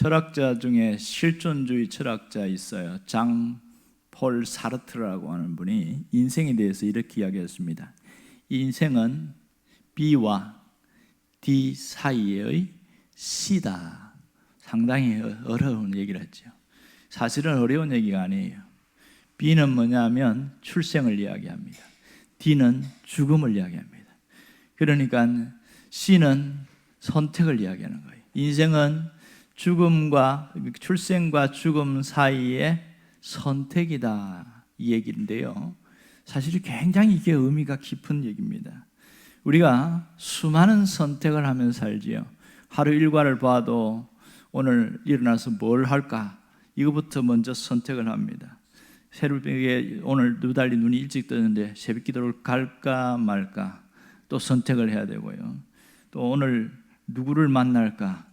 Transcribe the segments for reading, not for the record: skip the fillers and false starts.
철학자 중에 실존주의 철학자 있어요. 장 폴 사르트라고 하는 분이 인생에 대해서 이렇게 이야기했습니다. 인생은 B와 D 사이의 C다. 상당히 어려운 얘기를 했죠. 사실은 어려운 얘기가 아니에요. B는 뭐냐면 출생을 이야기합니다. D는 죽음을 이야기합니다. 그러니까 C는 선택을 이야기하는 거예요. 인생은 출생과 죽음 사이의 선택이다, 이 얘기인데요. 사실 굉장히 이게 의미가 깊은 얘기입니다. 우리가 수많은 선택을 하면서 살지요. 하루 일과를 봐도 오늘 일어나서 뭘 할까? 이거부터 먼저 선택을 합니다. 새벽에 오늘 누달리 눈이 일찍 뜨는데 새벽 기도를 갈까 말까 또 선택을 해야 되고요. 또 오늘 누구를 만날까?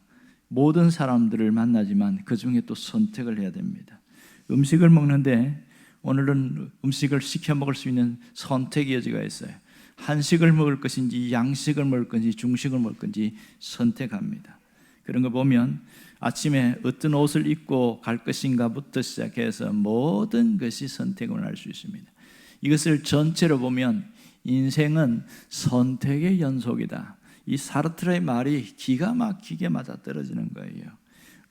모든 사람들을 만나지만 그 중에 또 선택을 해야 됩니다. 음식을 먹는데 오늘은 음식을 시켜 먹을 수 있는 선택의 여지가 있어요. 한식을 먹을 것인지 양식을 먹을 건지 중식을 먹을 건지 선택합니다. 그런 거 보면 아침에 어떤 옷을 입고 갈 것인가부터 시작해서 모든 것이 선택을 할 수 있습니다. 이것을 전체로 보면 인생은 선택의 연속이다. 이 사르트르의 말이 기가 막히게 맞아떨어지는 거예요.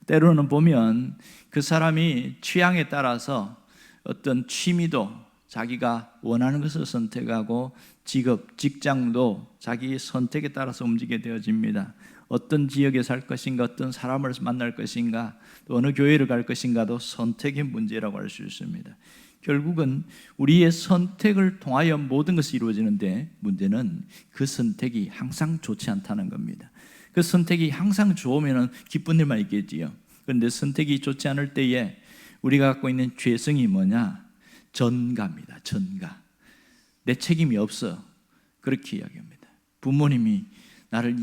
때로는 보면 그 사람이 취향에 따라서 어떤 취미도 자기가 원하는 것을 선택하고 직업, 직장도 자기 선택에 따라서 움직이게 되어집니다. 어떤 지역에 살 것인가, 어떤 사람을 만날 것인가, 또 어느 교회를 갈 것인가도 선택의 문제라고 할 수 있습니다. 결국은 우리의 선택을 통하여 모든 것이 이루어지는데 문제는 그 선택이 항상 좋지 않다는 겁니다. 그 선택이 항상 좋으면 기쁜 일만 있겠지요. 그런데 선택이 좋지 않을 때에 우리가 갖고 있는 죄성이 뭐냐? 전가입니다. 전가. 내 책임이 없어. 그렇게 이야기합니다. 부모님이 나를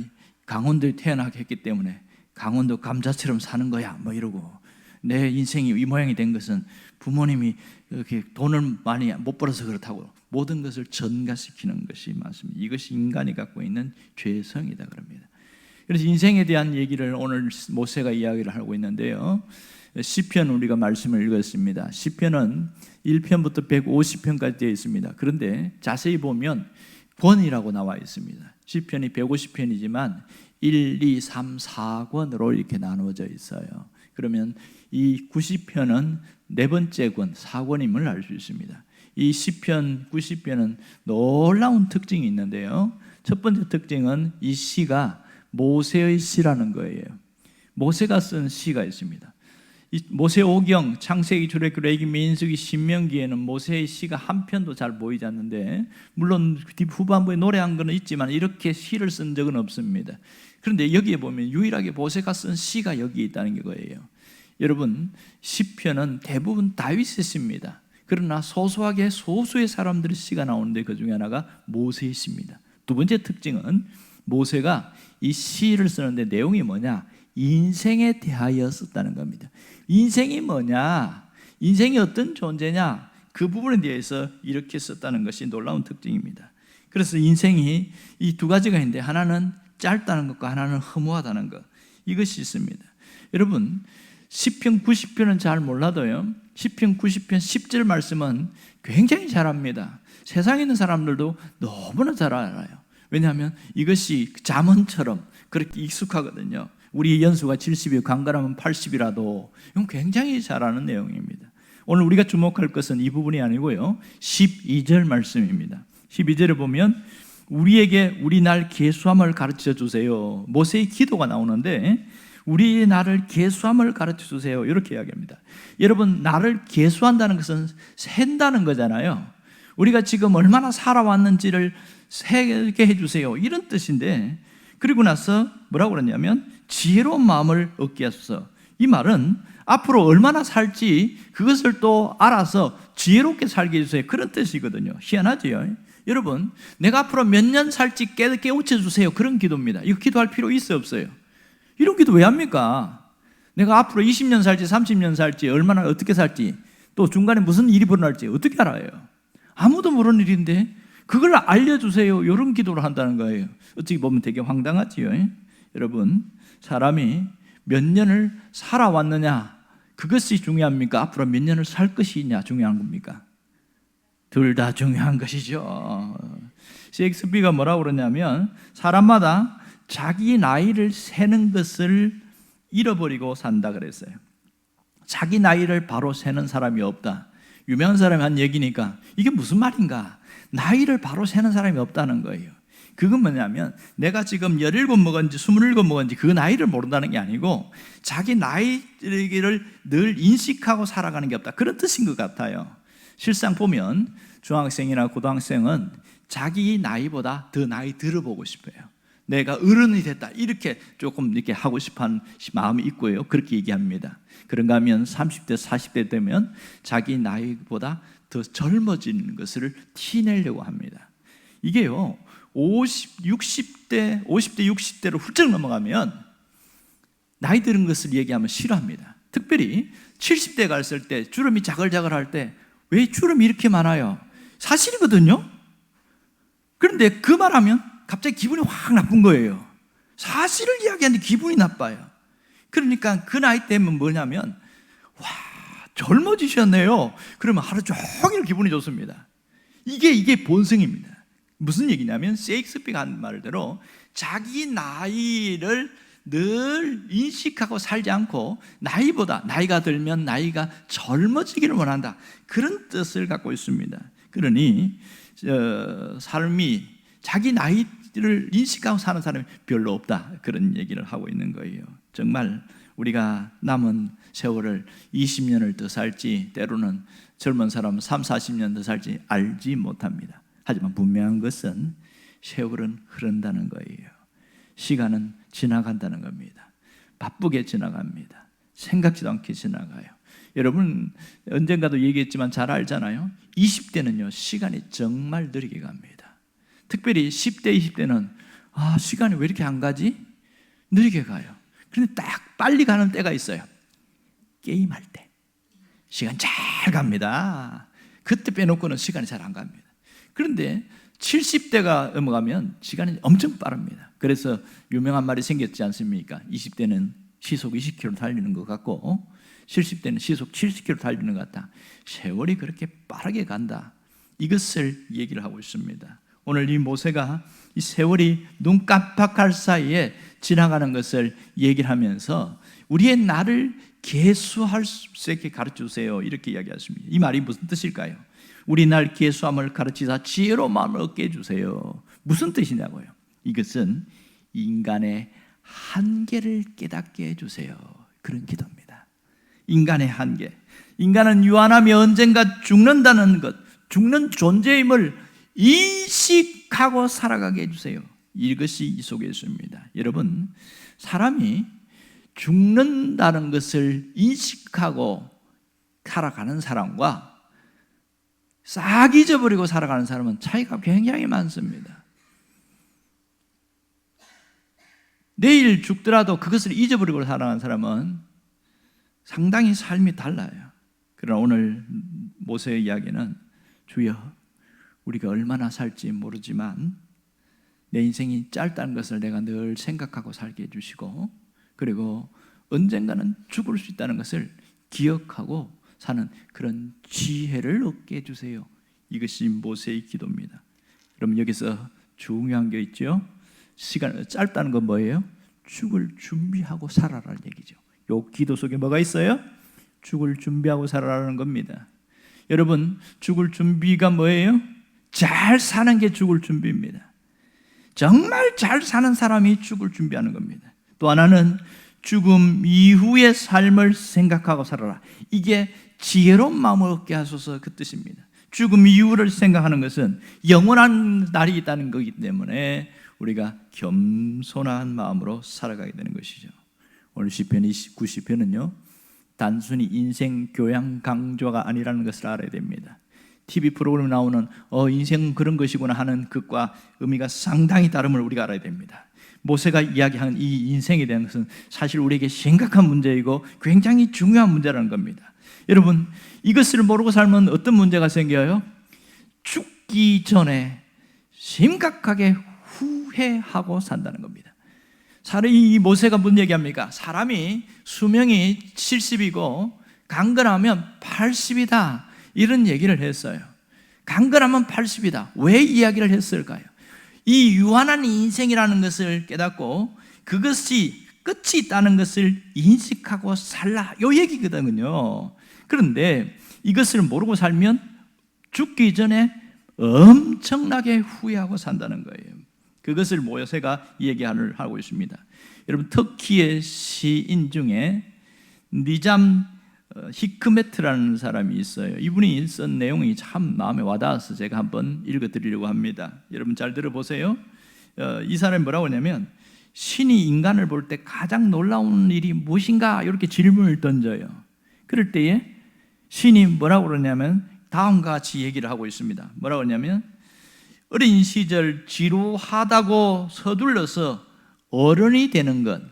강원도에 태어나게 했기 때문에 강원도 감자처럼 사는 거야 뭐 이러고, 내 인생이 이 모양이 된 것은 부모님이 이렇게 돈을 많이 못 벌어서 그렇다고 모든 것을 전가시키는 것이 맞습니다. 이것이 인간이 갖고 있는 죄성이다 그럽니다. 그래서 인생에 대한 얘기를 오늘 모세가 이야기를 하고 있는데요. 시편 우리가 말씀을 읽었습니다. 시편은 1편부터 150편까지 되어 있습니다. 그런데 자세히 보면 권이라고 나와 있습니다. 시편이 150편이지만 1, 2, 3, 4권으로 이렇게 나누어져 있어요. 그러면 이 90편은 네 번째 권, 4권임을 알 수 있습니다. 이 시편, 90편은 놀라운 특징이 있는데요. 첫 번째 특징은 이 시가 모세의 시라는 거예요. 모세가 쓴 시가 있습니다. 이 모세오경, 창세기, 출애굽기, 레위기, 민수기, 신명기에는 모세의 시가 한 편도 잘 보이지 않는데, 물론 후반부에 노래한 거는 있지만 이렇게 시를 쓴 적은 없습니다. 그런데 여기에 보면 유일하게 모세가 쓴 시가 여기 있다는 거예요. 여러분, 시편은 대부분 다윗의 시입니다. 그러나 소소하게 소수의 사람들의 시가 나오는데 그 중에 하나가 모세의 시입니다. 두 번째 특징은 모세가 이 시를 쓰는데 내용이 뭐냐? 인생에 대하여 썼다는 겁니다. 인생이 뭐냐? 인생이 어떤 존재냐? 그 부분에 대해서 이렇게 썼다는 것이 놀라운 특징입니다. 그래서 인생이 이 두 가지가 있는데 하나는 짧다는 것과 하나는 허무하다는 것, 이것이 있습니다. 여러분, 시편 90편은 잘 몰라도요, 시편 90편 10절 말씀은 굉장히 잘합니다. 세상에 있는 사람들도 너무나 잘 알아요. 왜냐하면 이것이 잠언처럼 그렇게 익숙하거든요. 우리 연수가 70이고 강가라면 80이라도 이건 굉장히 잘 아는 내용입니다. 오늘 우리가 주목할 것은 이 부분이 아니고요, 12절 말씀입니다. 12절에 보면 우리에게 우리 날 계수함을 가르쳐 주세요. 모세의 기도가 나오는데 우리 나를 계수함을 가르쳐 주세요, 이렇게 이야기합니다. 여러분, 나를 계수한다는 것은 센다는 거잖아요. 우리가 지금 얼마나 살아왔는지를 세게 해주세요, 이런 뜻인데, 그리고 나서 뭐라고 그러냐면 지혜로운 마음을 얻게 하소서. 이 말은 앞으로 얼마나 살지 그것을 또 알아서 지혜롭게 살게 해주세요, 그런 뜻이거든요. 희한하지요? 여러분, 내가 앞으로 몇 년 살지 깨우쳐 주세요, 그런 기도입니다. 이거 기도할 필요 있어요, 없어요? 이런 기도 왜 합니까? 내가 앞으로 20년 살지 30년 살지 얼마나 어떻게 살지 또 중간에 무슨 일이 벌어날지 어떻게 알아요? 아무도 모르는 일인데 그걸 알려주세요, 이런 기도를 한다는 거예요. 어떻게 보면 되게 황당하지요. 여러분, 사람이 몇 년을 살아왔느냐, 그것이 중요합니까? 앞으로 몇 년을 살 것이냐 중요한 겁니까? 둘 다 중요한 것이죠. 셰익스피어가 뭐라고 그러냐면 사람마다 자기 나이를 세는 것을 잃어버리고 산다 그랬어요. 자기 나이를 바로 세는 사람이 없다. 유명한 사람이 한 얘기니까 이게 무슨 말인가? 나이를 바로 세는 사람이 없다는 거예요. 그건 뭐냐면 내가 지금 17 먹었는지 27 먹었는지 그 나이를 모른다는 게 아니고 자기 나이를 늘 인식하고 살아가는 게 없다, 그런 뜻인 것 같아요. 실상 보면 중학생이나 고등학생은 자기 나이보다 더 나이 들어보고 싶어요. 내가 어른이 됐다 이렇게 조금 이렇게 하고 싶어하는 마음이 있고요. 그렇게 얘기합니다. 그런가 하면 30대 40대 되면 자기 나이보다 더 젊어지는 것을 티내려고 합니다. 이게요 50대 60대로 훌쩍 넘어가면 나이 드는 것을 얘기하면 싫어합니다. 특별히 70대 갔을 때 주름이 자글자글할 때 왜 주름이 이렇게 많아요? 사실이거든요. 그런데 그 말하면 갑자기 기분이 확 나쁜 거예요. 사실을 이야기하는데 기분이 나빠요. 그러니까 그 나이 때면 뭐냐면 와 젊어지셨네요. 그러면 하루 종일 기분이 좋습니다. 이게 본성입니다. 무슨 얘기냐면 셰익스피어가 한 말대로 자기 나이를 늘 인식하고 살지 않고 나이가 들면 나이가 젊어지기를 원한다, 그런 뜻을 갖고 있습니다. 그러니 삶이 자기 나이를 인식하고 사는 사람이 별로 없다, 그런 얘기를 하고 있는 거예요. 정말 우리가 남은 세월을 20년을 더 살지 때로는 젊은 사람은 3, 40년 더 살지 알지 못합니다. 하지만 분명한 것은 세월은 흐른다는 거예요. 시간은 지나간다는 겁니다. 바쁘게 지나갑니다. 생각지도 않게 지나가요. 여러분 언젠가도 얘기했지만 잘 알잖아요. 20대는요 시간이 정말 느리게 갑니다. 특별히 10대, 20대는 시간이 왜 이렇게 안 가지? 느리게 가요. 그런데 딱 빨리 가는 때가 있어요. 게임할 때 시간 잘 갑니다. 그때 빼놓고는 시간이 잘 안 갑니다. 그런데 70대가 넘어가면 시간이 엄청 빠릅니다. 그래서 유명한 말이 생겼지 않습니까? 20대는 시속 20km 달리는 것 같고 70대는 시속 70km 달리는 것 같다. 세월이 그렇게 빠르게 간다, 이것을 얘기를 하고 있습니다. 오늘 이 모세가 이 세월이 눈 깜빡할 사이에 지나가는 것을 얘기를 하면서 우리의 날을 계수할 수 있게 가르쳐주세요, 이렇게 이야기했습니다. 이 말이 무슨 뜻일까요? 우리 날 계수함을 가르치사 지혜로 마음을 얻게 해주세요. 무슨 뜻이냐고요? 이것은 인간의 한계를 깨닫게 해주세요, 그런 기도입니다. 인간의 한계, 인간은 유한하며 언젠가 죽는다는 것, 죽는 존재임을 인식하고 살아가게 해주세요. 이것이 이 속에 있습니다. 여러분, 사람이 죽는다는 것을 인식하고 살아가는 사람과 싹 잊어버리고 살아가는 사람은 차이가 굉장히 많습니다. 내일 죽더라도 그것을 잊어버리고 살아가는 사람은 상당히 삶이 달라요. 그러나 오늘 모세의 이야기는 주여 우리가 얼마나 살지 모르지만 내 인생이 짧다는 것을 내가 늘 생각하고 살게 해주시고 그리고 언젠가는 죽을 수 있다는 것을 기억하고 사는 그런 지혜를 얻게 해주세요. 이것이 모세의 기도입니다. 그럼 여기서 중요한 게 있죠. 시간 짧다는 건 뭐예요? 죽을 준비하고 살아라는 얘기죠. 요 기도 속에 뭐가 있어요? 죽을 준비하고 살아라는 겁니다. 여러분, 죽을 준비가 뭐예요? 잘 사는 게 죽을 준비입니다. 정말 잘 사는 사람이 죽을 준비하는 겁니다. 또 하나는 죽음 이후의 삶을 생각하고 살아라. 이게 지혜로운 마음을 얻게 하소서, 그 뜻입니다. 죽음 이후를 생각하는 것은 영원한 날이 있다는 거기 때문에 우리가 겸손한 마음으로 살아가게 되는 것이죠. 오늘 시편 90편은요 단순히 인생 교양 강조가 아니라는 것을 알아야 됩니다. TV 프로그램에 나오는 인생은 그런 것이구나 하는 것과 의미가 상당히 다름을 우리가 알아야 됩니다. 모세가 이야기하는 이 인생에 대한 것은 사실 우리에게 심각한 문제이고 굉장히 중요한 문제라는 겁니다. 여러분, 이것을 모르고 살면 어떤 문제가 생겨요? 죽기 전에 심각하게 후회하고 산다는 겁니다. 이 모세가 뭔 얘기합니까? 사람이 수명이 70이고 강건하면 80이다 이런 얘기를 했어요. 강건하면 80이다. 왜 이야기를 했을까요? 이 유한한 인생이라는 것을 깨닫고 그것이 끝이 있다는 것을 인식하고 살라, 요 얘기거든요. 그런데 이것을 모르고 살면 죽기 전에 엄청나게 후회하고 산다는 거예요. 그것을 모세가 얘기하고 있습니다. 여러분, 터키의 시인 중에 니잠 히크메트라는 사람이 있어요. 이분이 쓴 내용이 참 마음에 와닿아서 제가 한번 읽어드리려고 합니다. 여러분 잘 들어보세요. 이 사람이 뭐라고 하냐면, 신이 인간을 볼 때 가장 놀라운 일이 무엇인가 이렇게 질문을 던져요. 그럴 때에 신이 뭐라고 그러냐면 다음과 같이 얘기를 하고 있습니다. 뭐라고 하냐면, 어린 시절 지루하다고 서둘러서 어른이 되는 것,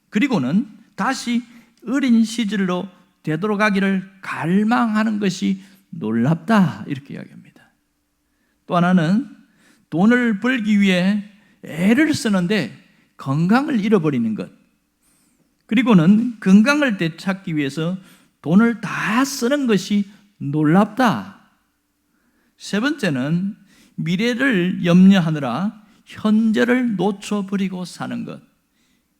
그리고는 다시 어린 시절로 되돌아가기를 갈망하는 것이 놀랍다, 이렇게 이야기합니다. 또 하나는 돈을 벌기 위해 애를 쓰는데 건강을 잃어버리는 것, 그리고는 건강을 되찾기 위해서 돈을 다 쓰는 것이 놀랍다. 세 번째는 미래를 염려하느라 현재를 놓쳐버리고 사는 것,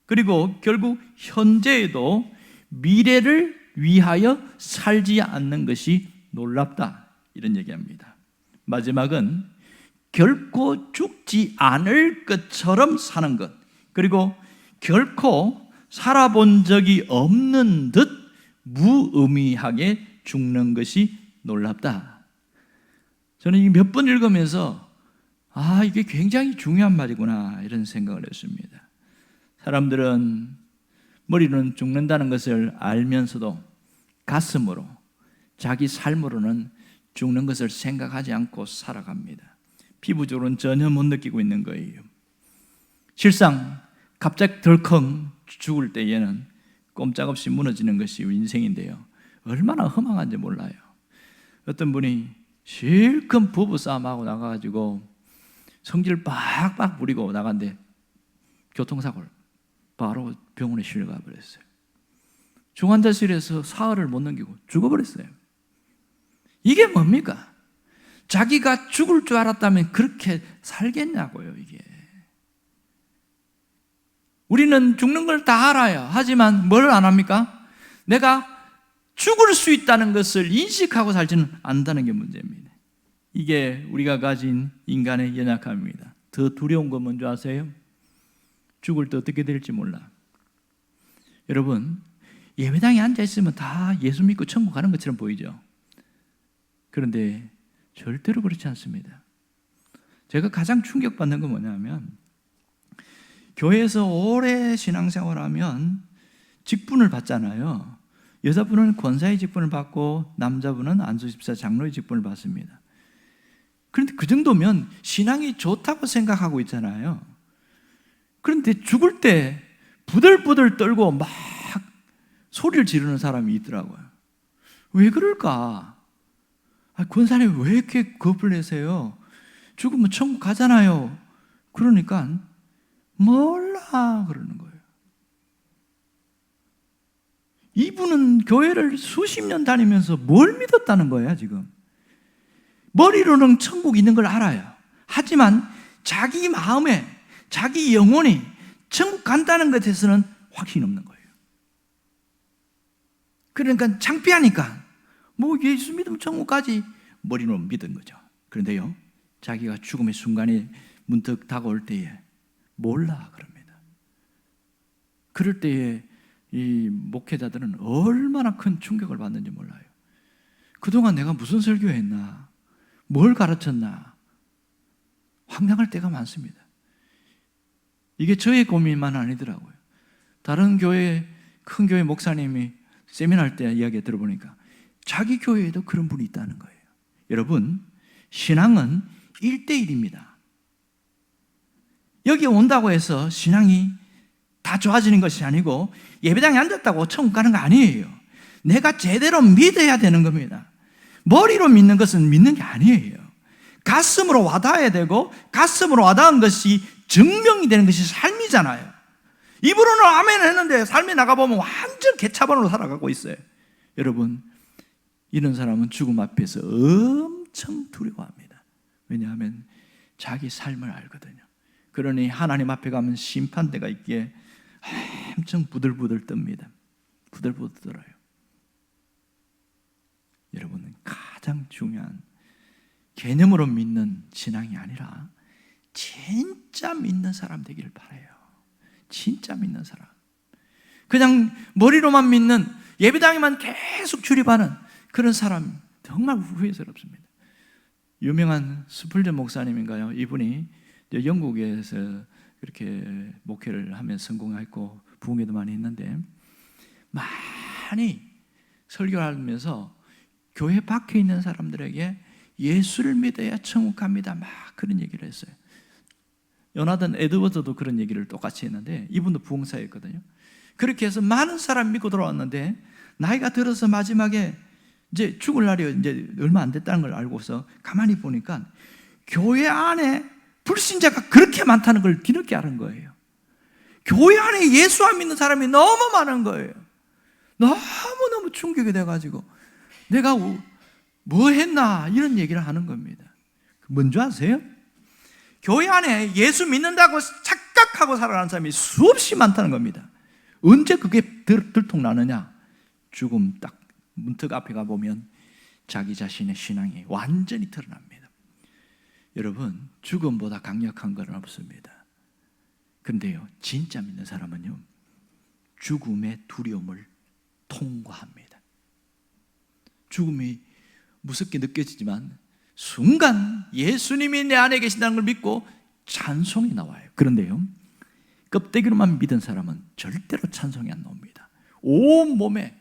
그리고 결국 현재에도 미래를 위하여 살지 않는 것이 놀랍다, 이런 얘기합니다. 마지막은 결코 죽지 않을 것처럼 사는 것, 그리고 결코 살아본 적이 없는 듯 무의미하게 죽는 것이 놀랍다. 저는 이 몇 번 읽으면서 이게 굉장히 중요한 말이구나 이런 생각을 했습니다. 사람들은 머리로는 죽는다는 것을 알면서도 가슴으로, 자기 삶으로는 죽는 것을 생각하지 않고 살아갑니다. 피부적으로는 전혀 못 느끼고 있는 거예요. 실상 갑자기 덜컹 죽을 때에는 꼼짝없이 무너지는 것이 인생인데요, 얼마나 허망한지 몰라요. 어떤 분이 실컷 부부싸움하고 나가가지고 성질 빡빡 부리고 나간데 교통사고를 바로 병원에 실려가 버렸어요. 중환자실에서 사흘을 못 넘기고 죽어버렸어요. 이게 뭡니까? 자기가 죽을 줄 알았다면 그렇게 살겠냐고요. 이게 우리는 죽는 걸 다 알아요. 하지만 뭘 안 합니까? 내가 죽을 수 있다는 것을 인식하고 살지는 않는다는 게 문제입니다. 이게 우리가 가진 인간의 연약함입니다. 더 두려운 건 뭔지 아세요? 죽을 때 어떻게 될지 몰라. 여러분, 예배당에 앉아있으면 다 예수 믿고 천국 가는 것처럼 보이죠? 그런데 절대로 그렇지 않습니다. 제가 가장 충격받는 건 뭐냐면, 교회에서 오래 신앙생활하면 직분을 받잖아요. 여자분은 권사의 직분을 받고 남자분은 안수집사 장로의 직분을 받습니다. 그런데 그 정도면 신앙이 좋다고 생각하고 있잖아요. 그런데 죽을 때 부들부들 떨고 막 소리를 지르는 사람이 있더라고요. 왜 그럴까? 권사님 왜 이렇게 겁을 내세요? 죽으면 천국 가잖아요. 그러니까 몰라 그러는 거예요. 이분은 교회를 수십 년 다니면서 뭘 믿었다는 거야 지금? 머리로는 천국 있는 걸 알아요. 하지만 자기 마음에, 자기 영혼이 천국 간다는 것에서는 확신이 없는 거예요. 그러니까 창피하니까 뭐 예수 믿으면 천국 가지, 머리로 믿은 거죠. 그런데요, 자기가 죽음의 순간에 문득 다가올 때에 몰라 그럽니다. 그럴 때에 이 목회자들은 얼마나 큰 충격을 받는지 몰라요. 그동안 내가 무슨 설교했나, 뭘 가르쳤나, 황당할 때가 많습니다. 이게 저의 고민만 아니더라고요. 다른 교회, 큰 교회 목사님이 세미나할 때 이야기 들어보니까 자기 교회에도 그런 분이 있다는 거예요. 여러분, 신앙은 1대1입니다. 여기 온다고 해서 신앙이 다 좋아지는 것이 아니고 예배당에 앉았다고 천국 가는 거 아니에요. 내가 제대로 믿어야 되는 겁니다. 머리로 믿는 것은 믿는 게 아니에요. 가슴으로 와닿아야 되고, 가슴으로 와닿은 것이 증명이 되는 것이 삶이잖아요. 입으로는 아멘 했는데 삶에 나가보면 완전 개차반으로 살아가고 있어요. 여러분, 이런 사람은 죽음 앞에서 엄청 두려워합니다. 왜냐하면 자기 삶을 알거든요. 그러니 하나님 앞에 가면 심판대가 있기에 엄청 부들부들 뜹니다. 부들부들 떨어요. 여러분은 가장 중요한 개념으로 믿는 신앙이 아니라 진짜 믿는 사람 되기를 바라요. 진짜 믿는 사람. 그냥 머리로만 믿는, 예배당에만 계속 출입하는 그런 사람 정말 후회스럽습니다. 유명한 스풀전 목사님인가요? 이분이 영국에서 그렇게 목회를 하며 성공했고 부흥회도 많이 했는데 많이 설교를 하면서 교회 밖에 있는 사람들에게 예수를 믿어야 천국 갑니다, 막 그런 얘기를 했어요. 요나단 에드워드도 그런 얘기를 똑같이 했는데 이분도 부흥사였거든요. 그렇게 해서 많은 사람 믿고 돌아왔는데 나이가 들어서 마지막에 이제 죽을 날이 이제 얼마 안 됐다는 걸 알고서 가만히 보니까 교회 안에 불신자가 그렇게 많다는 걸 뒤늦게 알은 거예요. 교회 안에 예수 안 믿는 사람이 너무 많은 거예요. 너무너무 충격이 돼가지고 내가 뭐 했나 이런 얘기를 하는 겁니다. 뭔지 아세요? 교회 안에 예수 믿는다고 착각하고 살아가는 사람이 수없이 많다는 겁니다. 언제 그게 들통나느냐? 죽음 딱 문턱 앞에 가보면 자기 자신의 신앙이 완전히 드러납니다. 여러분, 죽음보다 강력한 건 없습니다. 그런데요, 진짜 믿는 사람은요, 죽음의 두려움을 통과합니다. 죽음이 무섭게 느껴지지만 순간 예수님이 내 안에 계신다는 걸 믿고 찬송이 나와요. 그런데요, 껍데기로만 믿은 사람은 절대로 찬송이 안 나옵니다. 온 몸에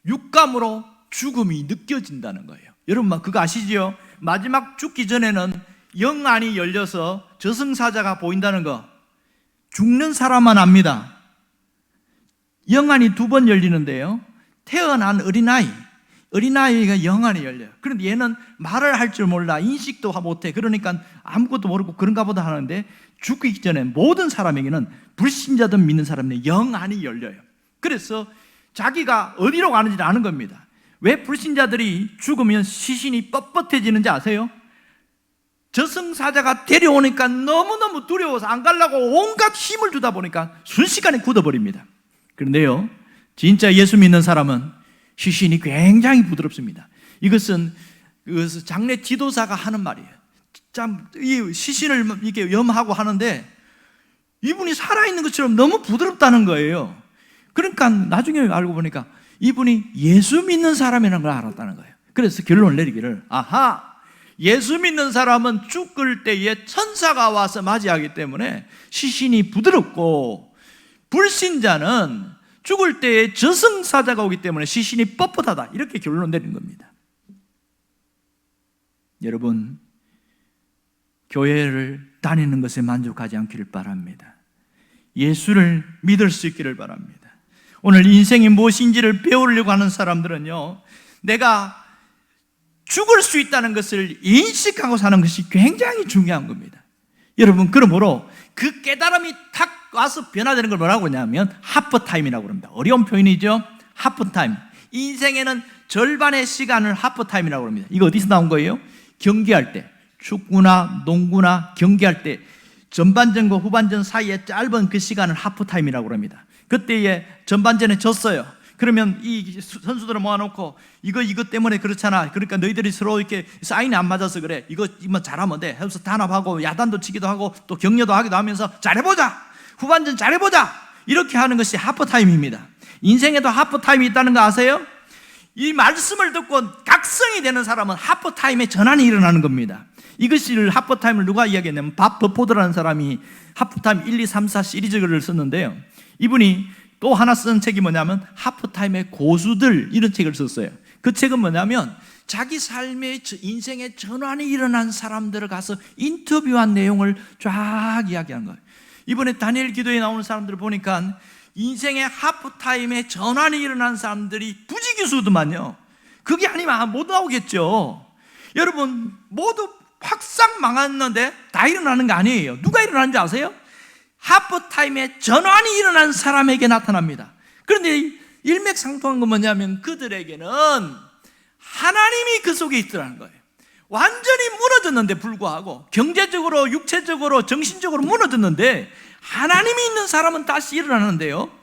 육감으로 죽음이 느껴진다는 거예요. 여러분 그거 아시죠? 마지막 죽기 전에는 영안이 열려서 저승사자가 보인다는 거 죽는 사람만 압니다. 영안이 2번 열리는데요, 태어난 어린아이가 영안이 열려요. 그런데 얘는 말을 할 줄 몰라, 인식도 못해. 그러니까 아무것도 모르고 그런가 보다 하는데 죽기 전에 모든 사람에게는 불신자든 믿는 사람의 영안이 열려요. 그래서 자기가 어디로 가는지를 아는 겁니다. 왜 불신자들이 죽으면 시신이 뻣뻣해지는지 아세요? 저승사자가 데려오니까 너무너무 두려워서 안 가려고 온갖 힘을 주다 보니까 순식간에 굳어버립니다. 그런데요, 진짜 예수 믿는 사람은 시신이 굉장히 부드럽습니다. 이것은 장례 지도사가 하는 말이에요. 참, 이 시신을 이렇게 염하고 하는데 이분이 살아있는 것처럼 너무 부드럽다는 거예요. 그러니까 나중에 알고 보니까 이분이 예수 믿는 사람이라는 걸 알았다는 거예요. 그래서 결론을 내리기를, 아하, 예수 믿는 사람은 죽을 때에 천사가 와서 맞이하기 때문에 시신이 부드럽고, 불신자는 죽을 때에 저승사자가 오기 때문에 시신이 뻣뻣하다, 이렇게 결론을 내린 겁니다. 여러분, 교회를 다니는 것에 만족하지 않기를 바랍니다. 예수를 믿을 수 있기를 바랍니다. 오늘 인생이 무엇인지를 배우려고 하는 사람들은요, 내가 죽을 수 있다는 것을 인식하고 사는 것이 굉장히 중요한 겁니다. 여러분, 그러므로 그 깨달음이 탁 와서 변화되는 걸 뭐라고 하냐면 하프타임이라고 합니다. 어려운 표현이죠. 하프타임. 인생에는 절반의 시간을 하프타임이라고 합니다. 이거 어디서 나온 거예요? 경기할 때, 축구나 농구나 경기할 때 전반전과 후반전 사이에 짧은 그 시간을 하프타임이라고 합니다. 그때에 전반전에 졌어요. 그러면 이 선수들을 모아놓고 이거 때문에 그렇잖아. 그러니까 너희들이 서로 이렇게 사인이 안 맞아서 그래. 이거 잘하면 돼. 해서 단합하고 야단도 치기도 하고 또 격려도 하기도 하면서 잘해보자. 후반전 잘해보자. 이렇게 하는 것이 하프타임입니다. 인생에도 하프타임이 있다는 거 아세요? 이 말씀을 듣고 각성이 되는 사람은 하프타임에 전환이 일어나는 겁니다. 이것을 하프타임을 누가 이야기했냐면 밥 버포드라는 사람이 하프타임 1, 2, 3, 4 시리즈를 썼는데요, 이분이 또 하나 쓴 책이 뭐냐면 하프타임의 고수들, 이런 책을 썼어요. 그 책은 뭐냐면 자기 삶의 인생의 전환이 일어난 사람들을 가서 인터뷰한 내용을 쫙 이야기한 거예요. 이번에 다니엘 기도에 나오는 사람들을 보니까 인생의 하프타임에 전환이 일어난 사람들이 부지기수더만요. 그게 아니면 못 나오겠죠. 여러분, 모두 확상 망했는데 다 일어나는 거 아니에요. 누가 일어나는지 아세요? 하프타임에 전환이 일어난 사람에게 나타납니다. 그런데 일맥상통한 건 뭐냐면 그들에게는 하나님이 그 속에 있더라는 거예요. 완전히 무너졌는데 불구하고, 경제적으로, 육체적으로, 정신적으로 무너졌는데 하나님이 있는 사람은 다시 일어나는데요,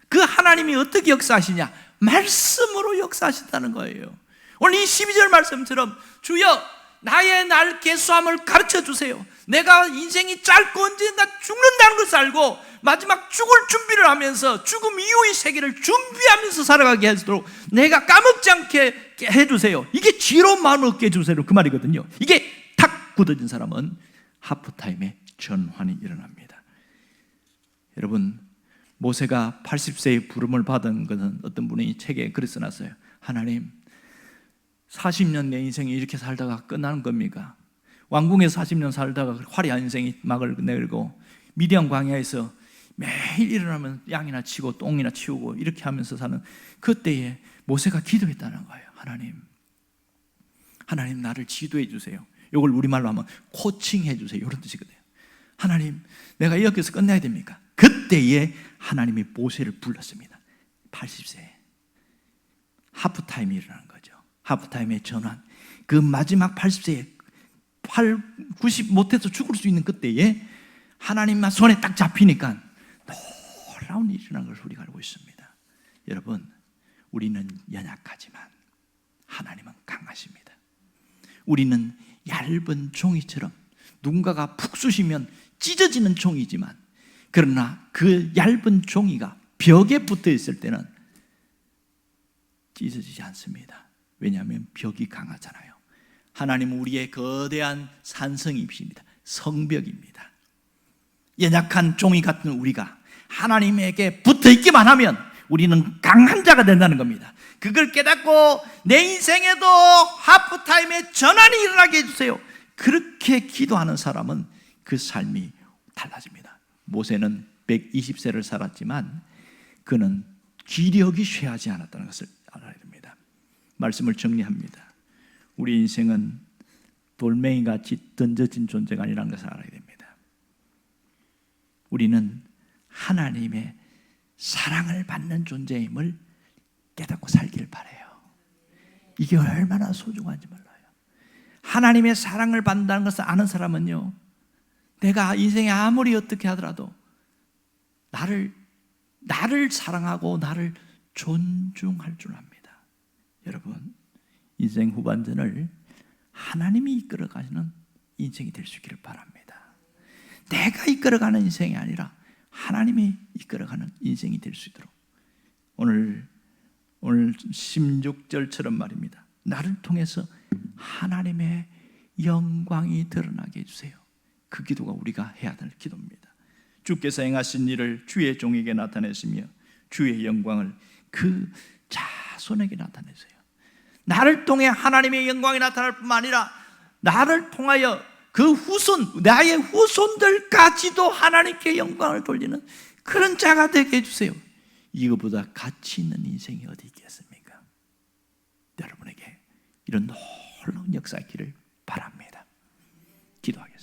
그 하나님이 어떻게 역사하시냐? 말씀으로 역사하신다는 거예요. 오늘 이 12절 말씀처럼 주여 나의 날 계수함을 가르쳐 주세요. 내가 인생이 짧고 언젠가 죽는다는 것을 알고 마지막 죽을 준비를 하면서 죽음 이후의 세계를 준비하면서 살아가게 하도록 내가 까먹지 않게 해주세요. 이게 지혜로운 마음을 얻게 해주세요, 그 말이거든요. 이게 탁 굳어진 사람은 하프타임에 전환이 일어납니다. 여러분, 모세가 80세의 부름을 받은 것은 어떤 분이 책에 글을 써놨어요. 하나님, 40년 내 인생이 이렇게 살다가 끝나는 겁니까? 왕궁에서 40년 살다가 화려한 인생이 막을 내걸고 미디안 광야에서 매일 일어나면 양이나 치고 똥이나 치우고 이렇게 하면서 사는 그때에 모세가 기도했다는 거예요. 하나님 나를 지도해 주세요. 이걸 우리말로 하면 코칭해 주세요, 이런 뜻이거든요. 하나님, 내가 여기서 끝내야 됩니까? 그때에 하나님이 모세를 불렀습니다. 80세에 하프타임이 일어나는 거죠. 하프타임의 전환. 그 마지막 80세에 90 못해서 죽을 수 있는 그때에 하나님만 손에 딱 잡히니까 놀라운 일이 일어난 것을 우리가 알고 있습니다. 여러분, 우리는 연약하지만 하나님은 강하십니다. 우리는 얇은 종이처럼 누군가가 푹 쑤시면 찢어지는 종이지만, 그러나 그 얇은 종이가 벽에 붙어 있을 때는 찢어지지 않습니다. 왜냐하면 벽이 강하잖아요. 하나님은 우리의 거대한 산성입니다. 성벽입니다. 연약한 종이 같은 우리가 하나님에게 붙어 있기만 하면 우리는 강한 자가 된다는 겁니다. 그걸 깨닫고 내 인생에도 하프타임에 전환이 일어나게 해주세요. 그렇게 기도하는 사람은 그 삶이 달라집니다. 모세는 120세를 살았지만 그는 기력이 쇠하지 않았다는 것을 알아야 됩니다. 말씀을 정리합니다. 우리 인생은 돌멩이같이 던져진 존재가 아니라는 것을 알아야 됩니다. 우리는 하나님의 사랑을 받는 존재임을 깨닫고 살길 바라요. 이게 얼마나 소중한지 몰라요. 하나님의 사랑을 받는다는 것을 아는 사람은요, 내가 인생에 아무리 어떻게 하더라도 나를 사랑하고 나를 존중할 줄 압니다. 여러분, 인생 후반전을 하나님이 이끌어가시는 인생이 될 수 있기를 바랍니다. 내가 이끌어가는 인생이 아니라 하나님이 이끌어가는 인생이 될 수 있도록 오늘 16절처럼 말입니다. 나를 통해서 하나님의 영광이 드러나게 해주세요. 그 기도가 우리가 해야 될 기도입니다. 주께서 행하신 일을 주의 종에게 나타내시며 주의 영광을 그 자손에게 나타내세요. 나를 통해 하나님의 영광이 나타날 뿐만 아니라 나를 통하여 그 후손, 나의 후손들까지도 하나님께 영광을 돌리는 그런 자가 되게 해주세요. 이거보다 가치 있는 인생이 어디 있겠습니까? 여러분에게 이런 놀라운 역사 있기를 바랍니다. 기도하겠습니다.